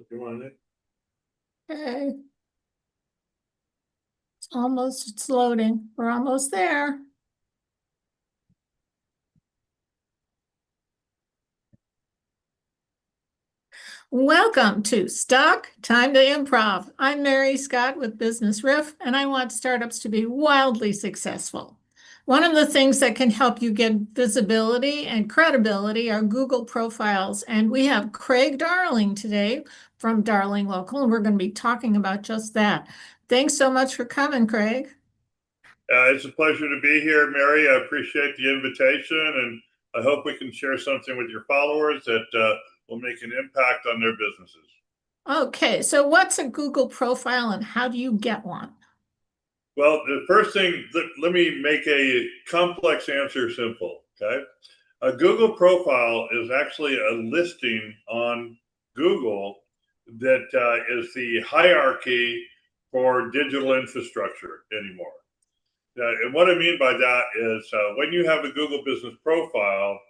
doing it. Okay. It's loading. We're almost there. Welcome to Stock Time to Improv. I'm Mary Scott with Business Riff, and I want startups to be wildly successful. One of the things that can help you get visibility and credibility are Google profiles. And we have Craig Darling today from Darling Local, and we're going to be talking about just that. Thanks so much for coming, Craig. It's a pleasure to be here, Mary. I appreciate the invitation, and I hope we can share something with your followers that will make an impact on their businesses. Okay, so what's a Google profile and how do you get one? Well, the first thing, let me make a complex answer simple, okay? A Google profile is actually a listing on Google that is the hierarchy for digital infrastructure anymore. And what I mean by that is when you have a Google business profile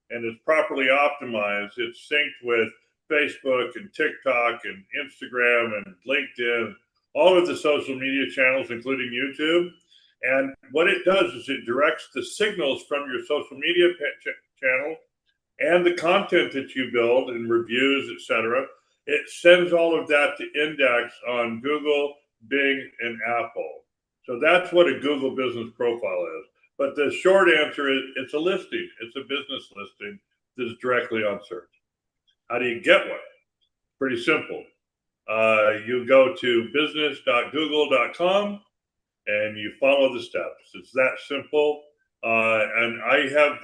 and it's properly optimized, it's synced with Facebook and TikTok and Instagram and LinkedIn, all of the social media channels, including YouTube. And what it does is it directs the signals from your social media channel and the content that you build and reviews, etc. It sends all of that to index on Google, Bing, and Apple. So that's what a Google business profile is. But the short answer is it's a listing. It's a business listing that's directly on search. How do you get one? Pretty simple. You go to business.google.com and you follow the steps. It's that simple. And I have,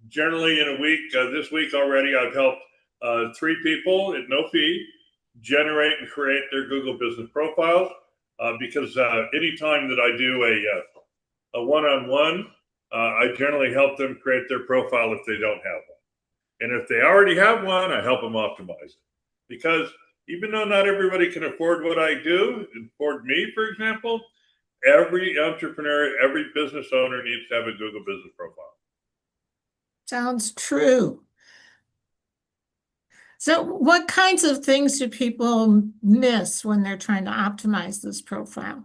generally in a week, this week already, I've helped 3 people at no fee generate and create their Google business profiles. Because anytime that I do a one-on-one, I generally help them create their profile if they don't have one. And if they already have one, I help them optimize it. Because even though not everybody can afford what I do, afford me, for example, every entrepreneur, every business owner needs to have a Google business profile. Sounds true. So what kinds of things do people miss when they're trying to optimize this profile?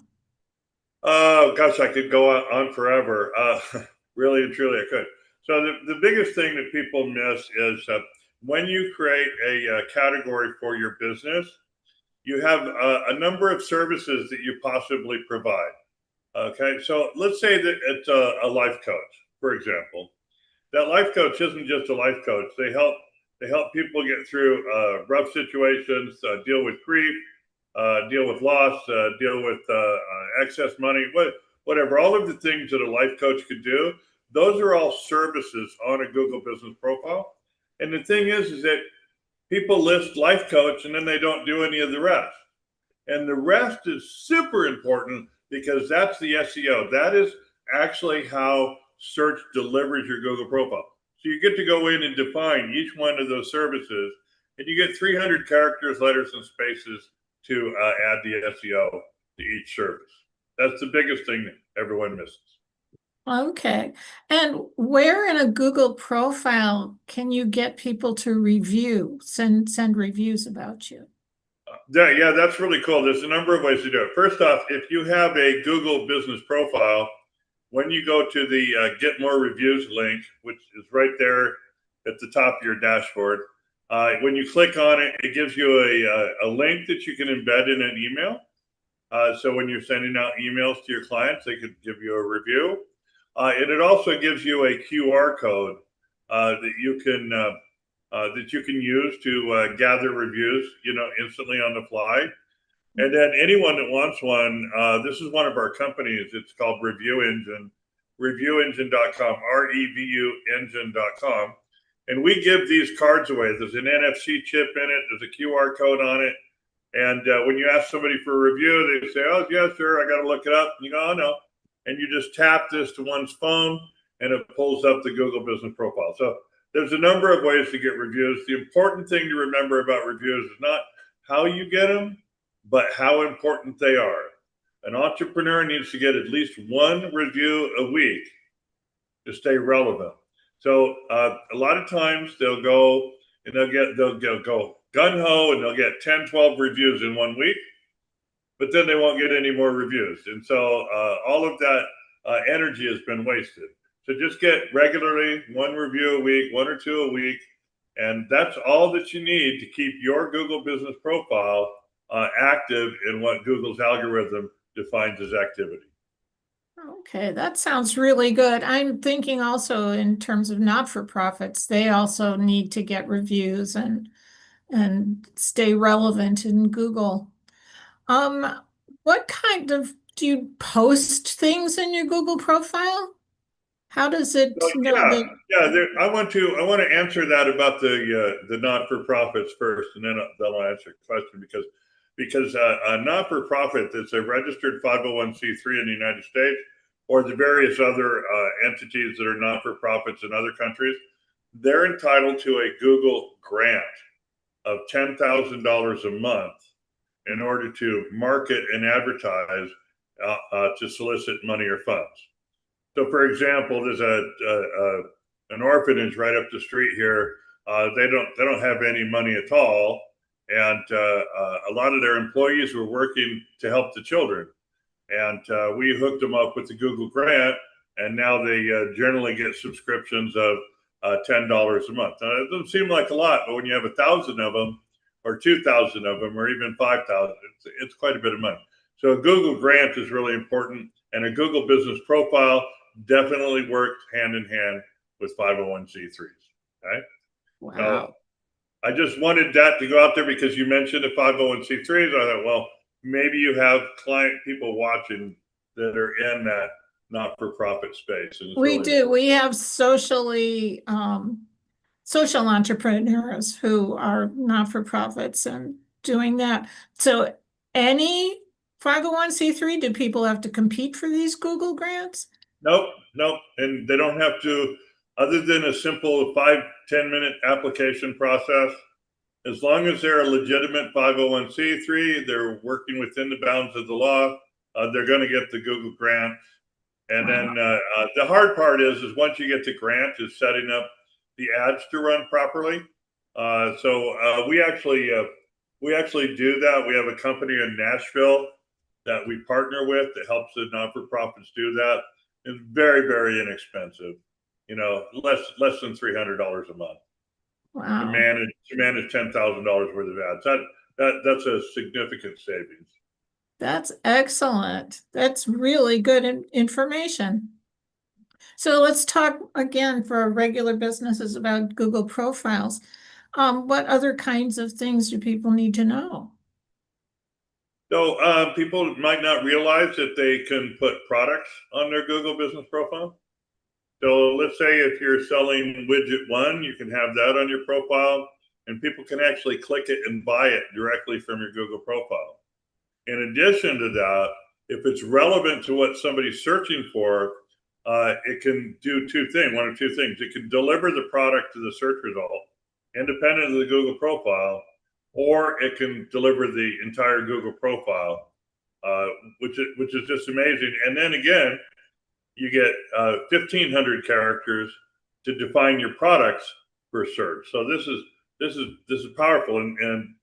Oh, gosh, I could go on forever. Really and truly, I could. So the biggest thing that people miss is when you create a category for your business, you have a number of services that you possibly provide. Okay, so let's say that it's a life coach, for example. That life coach isn't just a life coach. They help people get through rough situations, deal with grief, deal with loss, deal with excess money, whatever. All of the things that a life coach could do, those are all services on a Google business profile. And the thing is that people list life coach and then they don't do any of the rest. And the rest is super important because that's the SEO. That is actually how search delivers your Google profile. So you get to go in and define each one of those services, and you get 300 characters, letters, and spaces to add the SEO to each service. That's the biggest thing that everyone misses. Okay. And where in a Google profile can you get people to send reviews about you? Yeah, that's really cool. There's a number of ways to do it. First off, if you have a Google business profile, when you go to the Get More Reviews link, which is right there at the top of your dashboard, when you click on it, it gives you a link that you can embed in an email. So when you're sending out emails to your clients, they could give you a review. And it also gives you a QR code that you can use to gather reviews, instantly on the fly. And then anyone that wants one, this is one of our companies. It's called Review Engine, reviewengine.com, REVU engine.com. And we give these cards away. There's an NFC chip in it. There's a QR code on it. And when you ask somebody for a review, they say, oh, yeah, sure, I got to look it up. And you go, oh, no. And you just tap this to one's phone, and it pulls up the Google business profile. So there's a number of ways to get reviews. The important thing to remember about reviews is not how you get them, but how important they are. An entrepreneur needs to get at least one review a week to stay relevant. So a lot of times they'll go gung-ho and they'll get 10, 12 reviews in 1 week, but then they won't get any more reviews. And so all of that energy has been wasted. So just get regularly 1 review a week, 1 or 2 a week, and that's all that you need to keep your Google business profile active in what Google's algorithm defines as activity. Okay, that sounds really good. I'm thinking also in terms of not-for-profits, they also need to get reviews and stay relevant in Google. What kind of, do you post things in your Google profile? How does it know that? I want to answer that about the not-for-profits first, and then I'll answer the question because a not-for-profit that's a registered 501c3 in the United States, or the various other entities that are not-for-profits in other countries, they're entitled to a Google grant of $10,000 a month in order to market and advertise to solicit money or funds. So, for example, there's an orphanage right up the street here. They don't have any money at all, and a lot of their employees were working to help the children. And we hooked them up with the Google grant, and now they generally get subscriptions of $10 a month. Now, it doesn't seem like a lot, but when you have 1,000 of them, or 2,000 of them, or even 5,000, it's quite a bit of money. So a Google grant is really important, and a Google business profile definitely works hand in hand with 501c3s. Okay. Wow. So I just wanted that to go out there because you mentioned the 501c3s. I thought, well, maybe you have client people watching that are in that not-for-profit space. And We really do. important. We have social entrepreneurs who are not-for-profits and doing that. So any 501c3, do people have to compete for these Google grants? Nope. And they don't have to, other than a simple 5-10 minute application process. As long as they're a legitimate 501c3, they're working within the bounds of the law, they're going to get the Google grant. And then the hard part is once you get the grant, is setting up the ads to run properly. So we actually do that. We have a company in Nashville that we partner with that helps the not-for-profits do that. It's very, very inexpensive. Less than $300 a month. Wow. To manage $10,000 worth of ads. That's a significant savings. That's excellent. That's really good information. So let's talk again for regular businesses about Google profiles. What other kinds of things do people need to know? So people might not realize that they can put products on their Google business profile. So let's say if you're selling widget 1, you can have that on your profile, and people can actually click it and buy it directly from your Google profile. In addition to that, if it's relevant to what somebody's searching for, it can do one of two things. It can deliver the product to the search result independent of the Google profile, or it can deliver the entire Google profile, which is just amazing. And then again, you get 1,500 characters to define your products for search. So this is powerful, and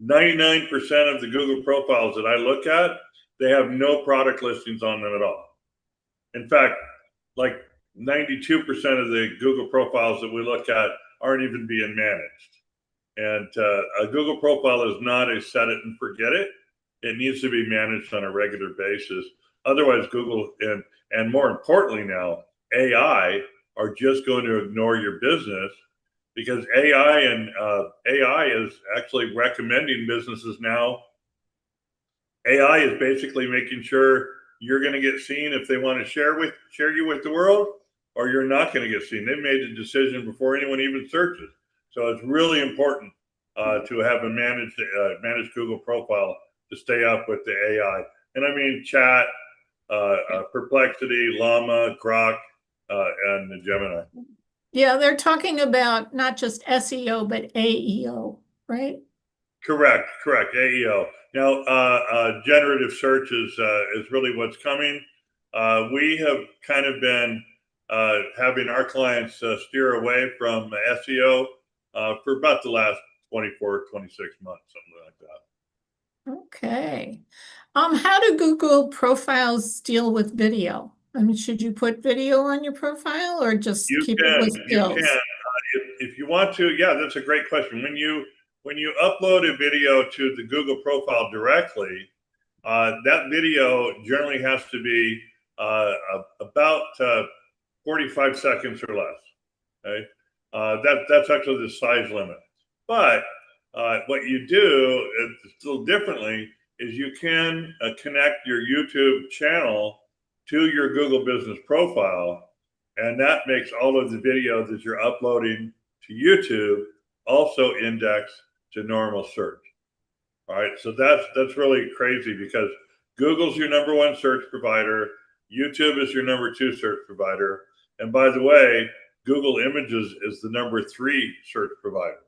99% of the Google profiles that I look at, they have no product listings on them at all. In fact, like 92% of the Google profiles that we look at aren't even being managed. And a Google profile is not a set it and forget it. It needs to be managed on a regular basis. Otherwise, Google and more importantly now, AI are just going to ignore your business, because AI is actually recommending businesses now. AI is basically making sure you're going to get seen if they want to share you with the world, or you're not going to get seen. They made the decision before anyone even searches. So it's really important to have a managed Google profile to stay up with the AI. And I mean Chat, Perplexity, Llama, Grok, and the Gemini. Yeah, they're talking about not just SEO, but AEO, right? Correct. AEO. Now, generative search is really what's coming. We have kind of been having our clients steer away from SEO for about the last 24, 26 months, something like that. Okay. How do Google profiles deal with video? I mean, should you put video on your profile or just keep it with You can. stills? If you want to, yeah, that's a great question. When you upload a video to the Google profile directly, that video generally has to be about 45 seconds or less. Okay, that's actually the size limit. But what you do a little differently is you can connect your YouTube channel to your Google Business profile, and that makes all of the videos that you're uploading to YouTube also index to normal search. All right, so that's really crazy because Google's your number one search provider, YouTube is your number two search provider, and by the way, Google Images is the number three search provider.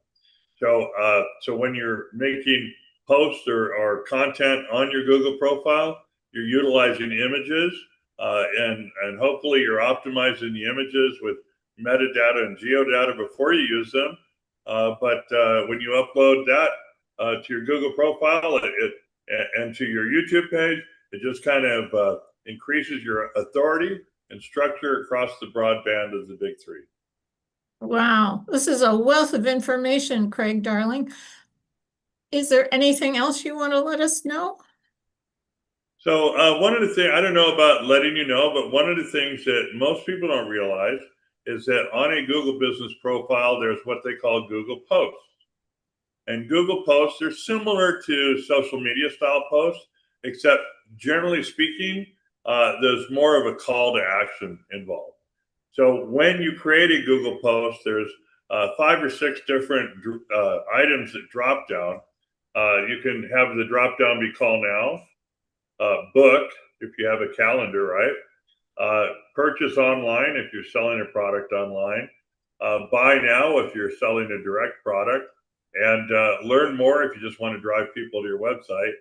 So when you're making posts or content on your Google profile, you're utilizing images, and hopefully you're optimizing the images with metadata and geodata before you use them. But when you upload that to your Google profile and to your YouTube page, it just kind of increases your authority and structure across the broadband of the big three. Wow, this is a wealth of information, Craig, darling. Is there anything else you want to let us know? So one of the things, I don't know about letting you know, but one of the things that most people don't realize is that on a Google Business profile, there's what they call Google Posts. And Google Posts are similar to social media style posts, except generally speaking, there's more of a call to action involved. So when you create a Google Post, there's 5 or 6 different items that drop down. You can have the drop down be call now, book if you have a calendar, right? Purchase online if you're selling a product online, buy now if you're selling a direct product, and learn more if you just want to drive people to your website.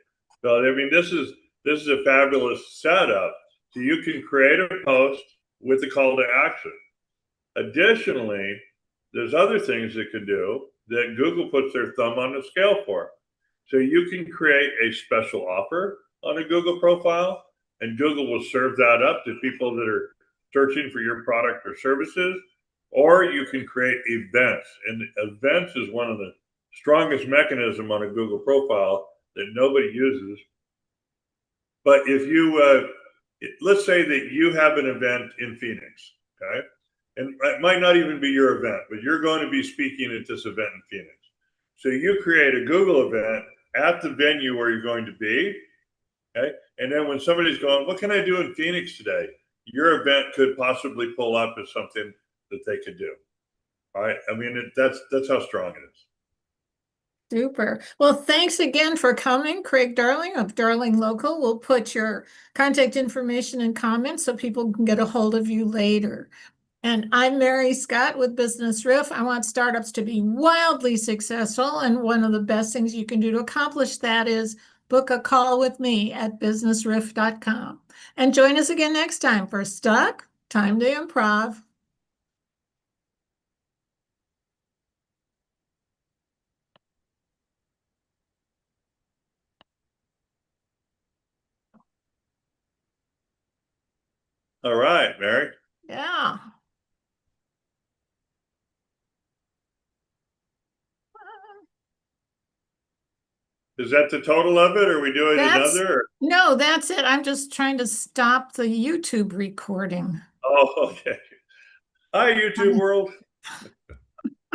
So I mean, this is a fabulous setup. So you can create a post with a call to action. Additionally, there's other things it can do that Google puts their thumb on the scale for. So you can create a special offer on a Google profile, and Google will serve that up to people that are searching for your product or services. Or you can create events, and events is one of the strongest mechanism on a Google profile that nobody uses. But if you let's say that you have an event in Phoenix, okay? And it might not even be your event, but you're going to be speaking at this event in Phoenix. So you create a Google event at the venue where you're going to be, okay? And then when somebody's going, what can I do in Phoenix today? Your event could possibly pull up as something that they could do. All right. I mean, that's how strong it is. Super. Well, thanks again for coming, Craig Darling of Darling Local. We'll put your contact information in comments so people can get a hold of you later. And I'm Mary Scott with Business Riff. I want startups to be wildly successful. And one of the best things you can do to accomplish that is book a call with me at businessriff.com. And join us again next time for Stuck, Time to Improv. All right, Mary. Yeah. Is that the total of it? Or are we doing another? No, that's it. I'm just trying to stop the YouTube recording. Oh, okay. Hi, YouTube world.